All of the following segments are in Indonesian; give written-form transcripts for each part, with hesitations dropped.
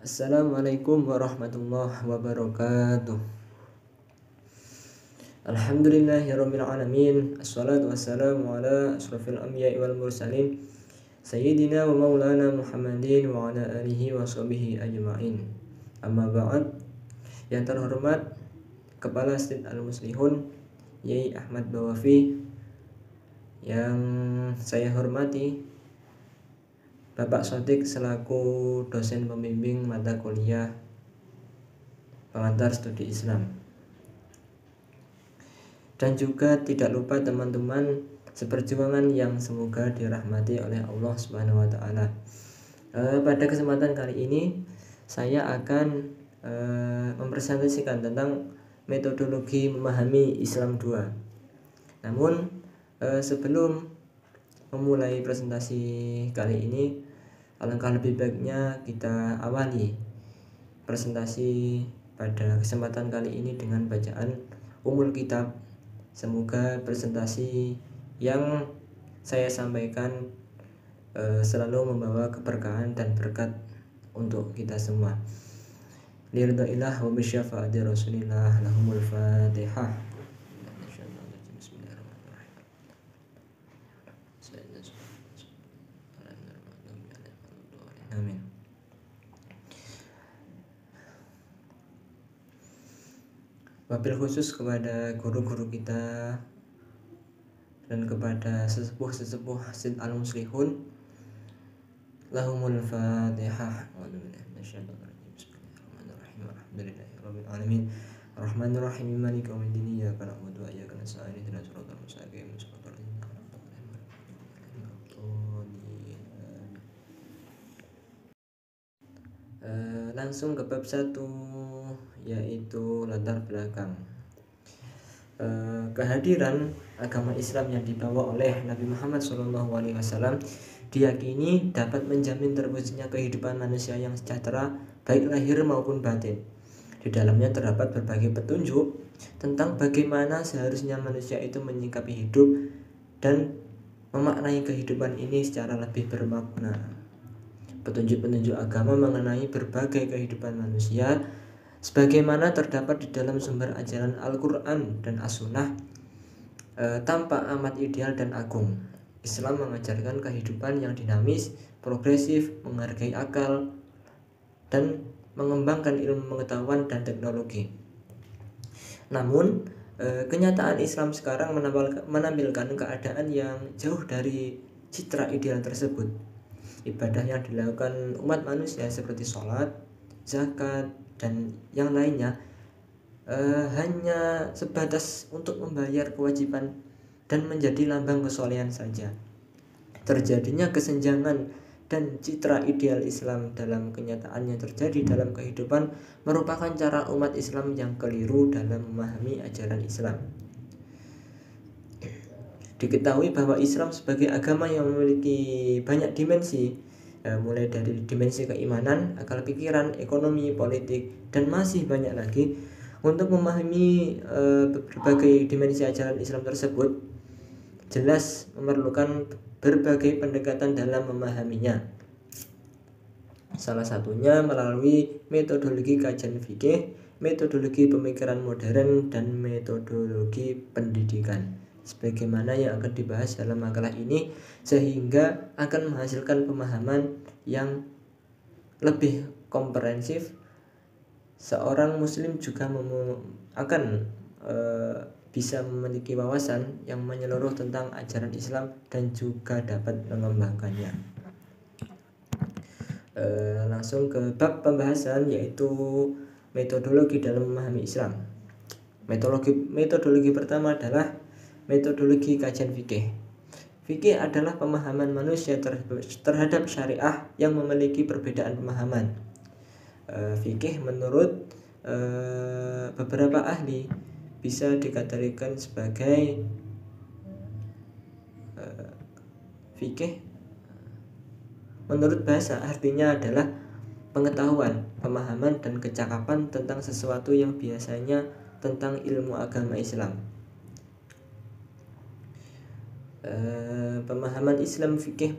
Assalamualaikum warahmatullahi wabarakatuh. Alhamdulillahirabbil alamin. Assalatu wassalamu ala asrofil anbiya'i wal mursalin Sayyidina wa maulana Muhammadin wa ala alihi wa sahbihi ajma'in. Amma ba'd. Yang terhormat Kepala Stid Al-Muslihun Yai Ahmad Bawafi, yang saya hormati Bapak Sodik selaku dosen pembimbing mata kuliah pengantar studi Islam, dan juga tidak lupa teman-teman seperjuangan yang semoga dirahmati oleh Allah Subhanahu wa taala. Pada kesempatan kali ini saya akan mempresentasikan tentang metodologi memahami Islam 2. Namun sebelum memulai presentasi kali ini, alangkah lebih baiknya kita awali presentasi pada kesempatan kali ini dengan bacaan umul kitab. Semoga presentasi yang saya sampaikan selalu membawa keberkahan dan berkat untuk kita semua. Liridha'illah wa bisyafa'ati Rasulillah lahumul Fatihah. Amin. Wabil khusus kepada guru-guru kita dan kepada sesepuh-sesepuh Stid Al-Muslihun, lahumul Fatihah. Bismillahirrahmanirrahim. Alhamdulillahirabbil alamin. Arrahmanirrahim. Maliki yaumiddin. Iyyaka na'budu wa iyyaka nasta'in. Ihdinas siratal mustaqim. Shiratal ladzina an'amta 'alaihim ghairil maghdubi 'alaihim. Langsung ke bab 1, yaitu latar belakang. Kehadiran agama Islam yang dibawa oleh Nabi Muhammad SAW diyakini dapat menjamin terwujudnya kehidupan manusia yang sejahtera baik lahir maupun batin. Di dalamnya terdapat berbagai petunjuk tentang bagaimana seharusnya manusia itu menyikapi hidup dan memaknai kehidupan ini secara lebih bermakna. Petunjuk-petunjuk agama mengenai berbagai kehidupan manusia sebagaimana terdapat di dalam sumber ajaran Al-Quran dan As-Sunnah tampak amat ideal dan agung. Islam mengajarkan kehidupan yang dinamis, progresif, menghargai akal, dan mengembangkan ilmu pengetahuan dan teknologi. Namun kenyataan Islam sekarang menampilkan keadaan yang jauh dari citra ideal tersebut. Ibadah yang dilakukan umat manusia seperti sholat, zakat, dan yang lainnya hanya sebatas untuk membayar kewajiban dan menjadi lambang kesolehan saja. Terjadinya kesenjangan dan citra ideal Islam dalam kenyataan yang terjadi dalam kehidupan merupakan cara umat Islam yang keliru dalam memahami ajaran Islam. Diketahui bahwa Islam sebagai agama yang memiliki banyak dimensi, mulai dari dimensi keimanan, akal pikiran, ekonomi, politik, dan masih banyak lagi. Untuk memahami berbagai dimensi ajaran Islam tersebut, jelas memerlukan berbagai pendekatan dalam memahaminya. Salah satunya melalui metodologi kajian fikih, metodologi pemikiran modern, dan metodologi pendidikan, sebagaimana yang akan dibahas dalam makalah ini, sehingga akan menghasilkan pemahaman yang lebih komprehensif. Seorang muslim juga akan bisa memiliki wawasan yang menyeluruh tentang ajaran Islam dan juga dapat mengembangkannya. Langsung ke bab pembahasan, yaitu metodologi dalam memahami Islam. Metodologi pertama adalah metodologi kajian fikih. Fikih adalah pemahaman manusia terhadap syariah yang memiliki perbedaan pemahaman. Fikih menurut beberapa ahli bisa dikategorikan sebagai fikih menurut bahasa artinya adalah pengetahuan, pemahaman, dan kecakapan tentang sesuatu yang biasanya tentang ilmu agama Islam. Pemahaman Islam fikih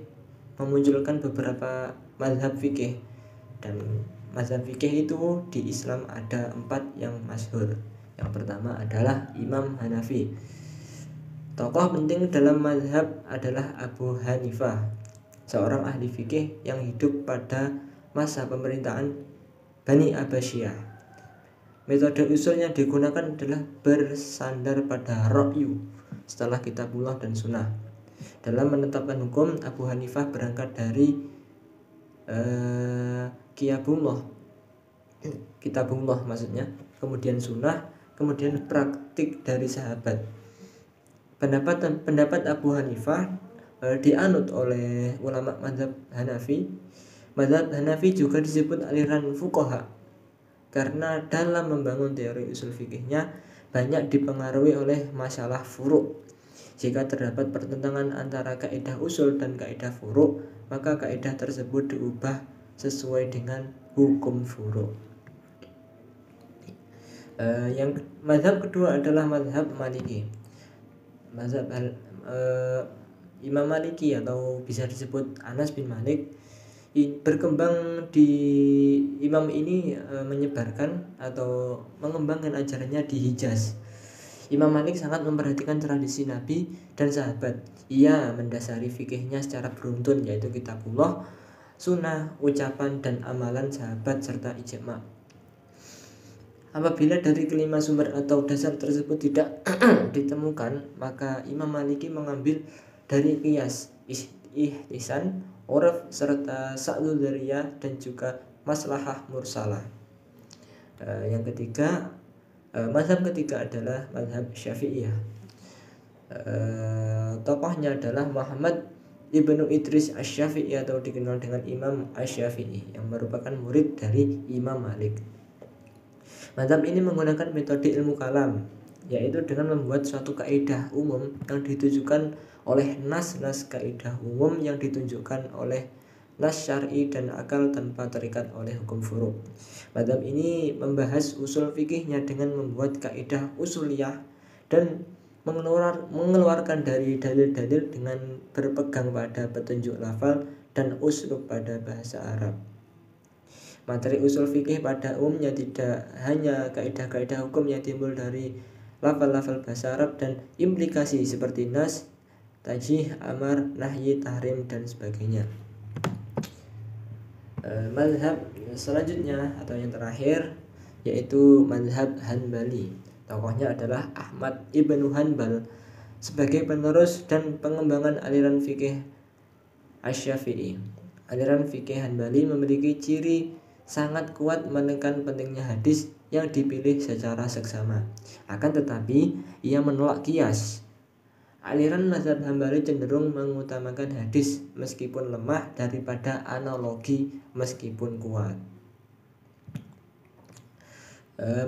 memunculkan beberapa mazhab fikih, dan mazhab fikih itu di Islam ada 4 yang masyhur. Yang pertama adalah Imam Hanafi. Tokoh penting dalam mazhab adalah Abu Hanifah, seorang ahli fikih yang hidup pada masa pemerintahan Bani Abbasiyah. Metode usul yang digunakan adalah bersandar pada ra'yu setelah kitabullah dan sunnah. Dalam menetapkan hukum, Abu Hanifah berangkat dari kitabullah maksudnya, kemudian sunnah, kemudian praktik dari sahabat. Pendapat Abu Hanifah dianut oleh ulama mazhab Hanafi. Mazhab Hanafi juga disebut aliran fuqaha karena dalam membangun teori usul fikihnya banyak dipengaruhi oleh masalah furu'. Jika terdapat pertentangan antara kaidah usul dan kaidah furu', maka kaidah tersebut diubah sesuai dengan hukum furu'. Yang mazhab kedua adalah mazhab Maliki. Mazhab Imam Maliki atau bisa disebut Anas bin Malik berkembang di imam ini menyebarkan atau mengembangkan ajarannya di Hijaz. Imam Malik sangat memperhatikan tradisi Nabi dan sahabat. Ia mendasari fikihnya secara beruntun, yaitu kitabullah, sunnah, ucapan dan amalan sahabat serta ijma'. Apabila dari kelima sumber atau dasar tersebut tidak ditemukan, maka Imam Maliki mengambil dari qiyas, ihtisan, urf serta sa'dul dzariyah dan juga maslahah mursalah. Yang ketiga, mazhab ketiga adalah mazhab Syafi'iyah. Tokohnya adalah Muhammad Ibnu Idris Asy-Syafi'i atau dikenal dengan Imam Asy-Syafi'i yang merupakan murid dari Imam Malik. Mazhab ini menggunakan metode ilmu kalam, yaitu dengan membuat suatu kaidah umum yang ditujukan oleh nas-nas kaidah umum yang ditunjukkan oleh nas syar'i dan akal tanpa terikat oleh hukum furu'. Mazhab ini membahas usul fikihnya dengan membuat kaidah usuliyah dan mengeluarkan dari dalil-dalil dengan berpegang pada petunjuk lafal dan uslub pada bahasa Arab. Materi usul fikih pada umumnya tidak hanya kaidah-kaidah hukum yang timbul dari lafal-lafal bahasa Arab dan implikasi seperti nas, tajih, amar, nahyi, tahrim dan sebagainya. Mazhab selanjutnya atau yang terakhir yaitu mazhab Hanbali. Tokohnya adalah Ahmad Ibnu Hanbal sebagai penerus dan pengembangan aliran fikih Asy-Syafi'i. Aliran fikih Hanbali memiliki ciri sangat kuat menekan pentingnya hadis yang dipilih secara seksama. Akan tetapi ia menolak qiyas. Aliran mazhab Hambali cenderung mengutamakan hadis meskipun lemah daripada analogi meskipun kuat.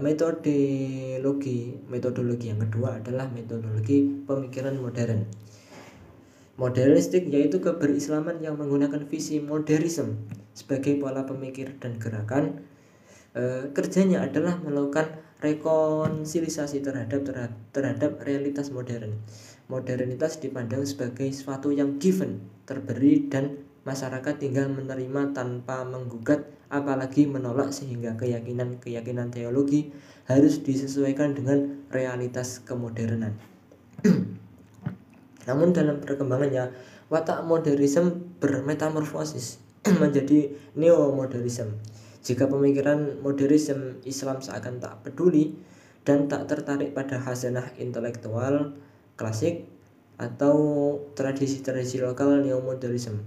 Metodologi yang kedua adalah metodologi pemikiran modern. Modernistik yaitu keberislaman yang menggunakan visi modernisme sebagai pola pemikir dan gerakan. Kerjanya adalah melakukan rekonsilisasi terhadap realitas modern. Modernitas dipandang sebagai sesuatu yang given, terberi dan masyarakat tinggal menerima tanpa menggugat apalagi menolak, sehingga keyakinan teologi harus disesuaikan dengan realitas kemodernan. Namun dalam perkembangannya, watak modernisme bermetamorfosis menjadi neomodernisme. Jika pemikiran modernisme Islam seakan tak peduli dan tak tertarik pada khazanah intelektual klasik atau tradisi-tradisi lokal neomodernisme.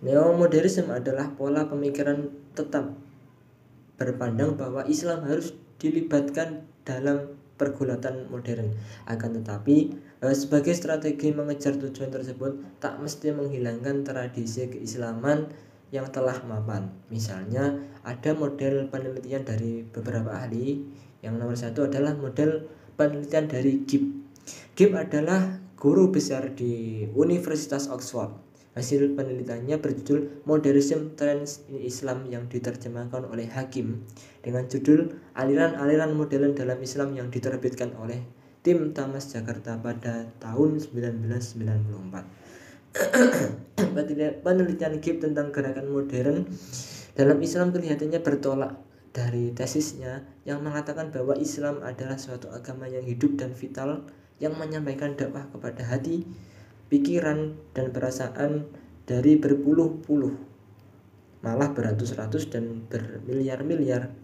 Neomodernisme adalah pola pemikiran tetap berpandang bahwa Islam harus dilibatkan dalam pergulatan modern. Akan tetapi sebagai strategi mengejar tujuan tersebut tak mesti menghilangkan tradisi keislaman yang telah mapan. Misalnya ada model penelitian dari beberapa ahli. Yang nomor satu adalah model penelitian dari Gibb. Gibb adalah guru besar di Universitas Oxford. Hasil penelitiannya berjudul Modernism Trends in Islam yang diterjemahkan oleh Hakim dengan judul Aliran-aliran modern dalam Islam yang diterbitkan oleh tim Tamas Jakarta pada tahun 1994. Penelitian Gibb tentang gerakan modern dalam Islam kelihatannya bertolak dari tesisnya yang mengatakan bahwa Islam adalah suatu agama yang hidup dan vital yang menyampaikan dakwah kepada hati, pikiran, dan perasaan dari berpuluh-puluh, malah beratus-ratus dan bermiliar-miliar.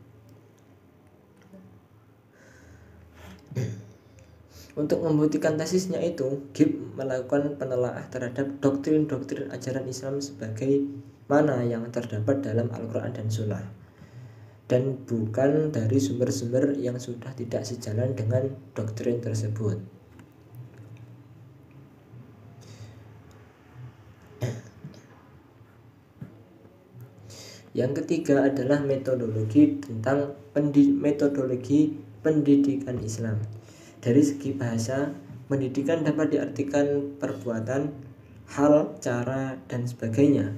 Untuk membuktikan tesisnya itu, Gibb melakukan penelaah terhadap doktrin-doktrin ajaran Islam sebagai mana yang terdapat dalam Al-Quran dan Sunnah, dan bukan dari sumber-sumber yang sudah tidak sejalan dengan doktrin tersebut. Yang ketiga adalah metodologi tentang metodologi pendidikan Islam. Dari segi bahasa, pendidikan dapat diartikan perbuatan, hal, cara, dan sebagainya.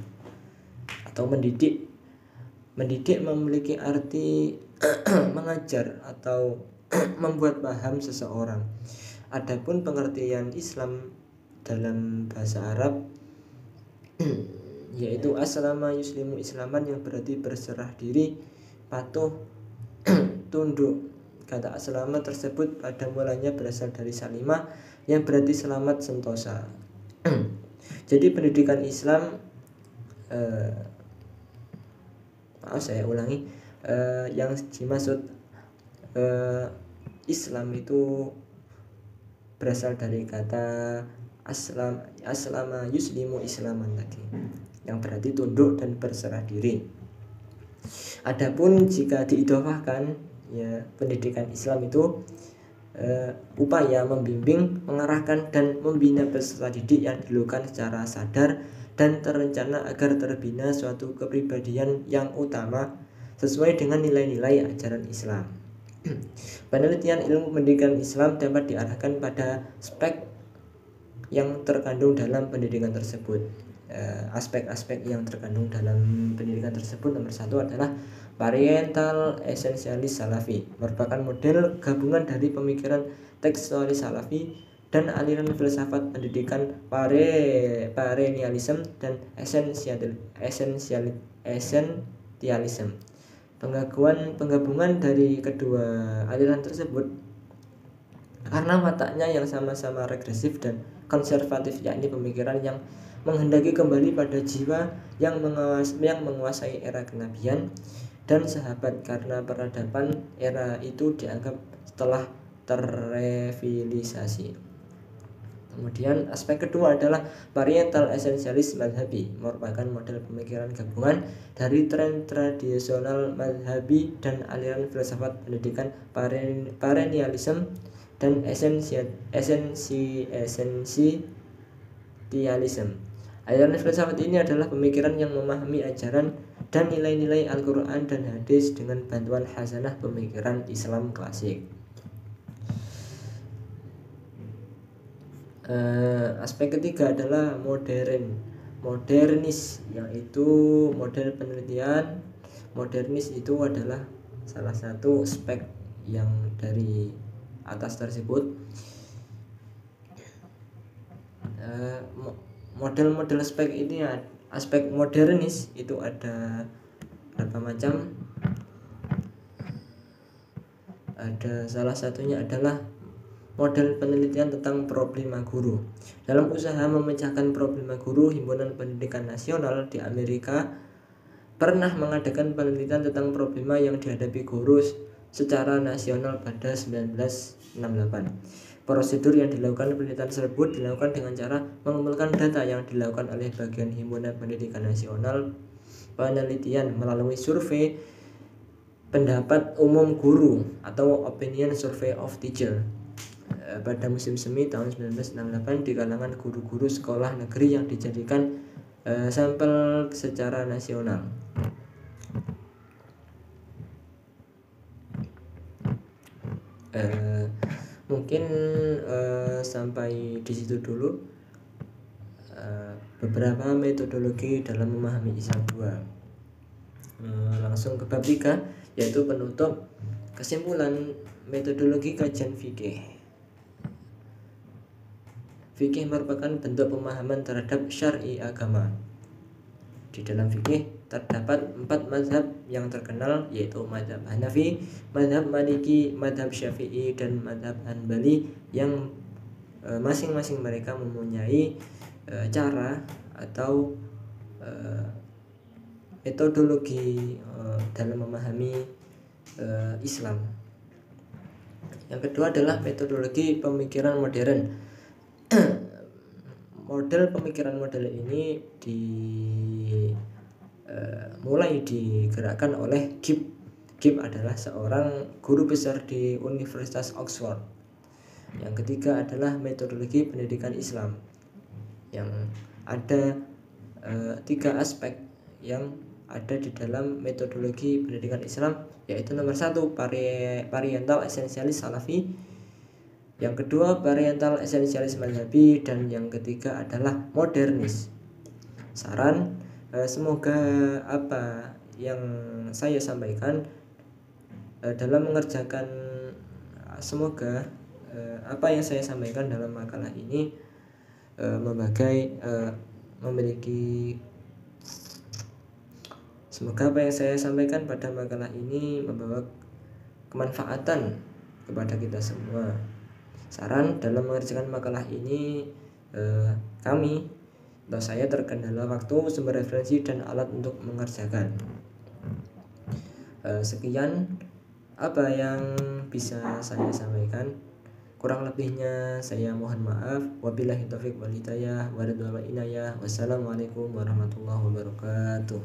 Atau mendidik memiliki arti mengajar atau membuat paham seseorang. Adapun pengertian Islam dalam bahasa Arab yaitu aslama yuslimu islaman, yang berarti berserah diri, patuh, tunduk. Kata aslama tersebut pada mulanya berasal dari salimah yang berarti selamat, sentosa. Jadi pendidikan Islam yang dimaksud Islam itu berasal dari kata aslama yuslimu islaman tadi, yang berarti tunduk dan berserah diri. Adapun jika diidhofahkan, ya, pendidikan Islam itu upaya membimbing, mengarahkan, dan membina peserta didik yang dilakukan secara sadar dan terencana agar terbina suatu kepribadian yang utama sesuai dengan nilai-nilai ajaran Islam. Penelitian ilmu pendidikan Islam dapat diarahkan pada aspek yang terkandung dalam pendidikan tersebut. Aspek-aspek yang terkandung dalam pendidikan tersebut, nomor satu adalah Oriental Essentialist Salafi, merupakan model gabungan dari pemikiran tekstualis Salafi dan aliran filsafat pendidikan perennialism dan essentialism. Penggabungan dari kedua aliran tersebut karena wataknya yang sama-sama regresif dan konservatif, yakni pemikiran yang menghendaki kembali pada jiwa yang menguasai era kenabian dan sahabat, karena peradaban era itu dianggap telah terrevilisasi. Kemudian aspek kedua adalah Oriental Essentialist Madhabi, merupakan model pemikiran gabungan dari tren tradisional madhabi dan aliran filsafat pendidikan perennialism dan essentialism. Aliran filsafat ini adalah pemikiran yang memahami ajaran dan nilai-nilai Al-Quran dan hadis dengan bantuan hasanah pemikiran Islam klasik. Aspek ketiga adalah modernis, yaitu model penelitian. Modernis itu adalah salah satu aspek yang dari atas tersebut. Model-model aspek ini, aspek modernis itu ada berapa macam? Ada salah satunya adalah model penelitian tentang problema guru. Dalam usaha memecahkan problema guru, Himpunan Pendidikan Nasional di Amerika pernah mengadakan penelitian tentang problema yang dihadapi guru secara nasional pada 1968. Prosedur yang dilakukan penelitian tersebut dilakukan dengan cara mengumpulkan data yang dilakukan oleh bagian Himpunan Pendidikan Nasional Penelitian melalui survei pendapat umum guru atau opinion survey of teacher pada musim semi tahun 1968 di kalangan guru-guru sekolah negeri yang dijadikan sampel secara nasional. Mungkin sampai di situ dulu beberapa metodologi dalam memahami Islam 2. Langsung ke bab 3, yaitu penutup. Kesimpulan metodologi kajian fikih. Fikih merupakan bentuk pemahaman terhadap syar'i agama. Di dalam fikih terdapat 4 mazhab yang terkenal, yaitu mazhab Hanafi, mazhab Maliki, mazhab Syafi'i, dan mazhab Hanbali, yang masing-masing mereka mempunyai cara atau metodologi dalam memahami Islam. Yang kedua adalah metodologi pemikiran modern. Model pemikiran model ini mulai digerakkan oleh Gibb. Gibb adalah seorang guru besar di Universitas Oxford. Yang ketiga adalah metodologi pendidikan Islam, yang ada 3 aspek yang ada di dalam metodologi pendidikan Islam, yaitu nomor 1 Parietal Esensialis Salafi, yang kedua Parietal Esensialis Mazhabi, dan yang ketiga adalah Modernis. Saran, semoga apa yang saya sampaikan dalam mengerjakan, semoga apa yang saya sampaikan dalam makalah ini semoga apa yang saya sampaikan pada makalah ini membawa kemanfaatan kepada kita semua. Saran, dalam mengerjakan makalah ini saya terkendala waktu, sumber referensi, dan alat untuk mengerjakan. Sekian apa yang bisa saya sampaikan. Kurang lebihnya saya mohon maaf. Wabillahi taufiq wal hidayah wa ridwan wa inayah. Wassalamualaikum warahmatullahi wabarakatuh.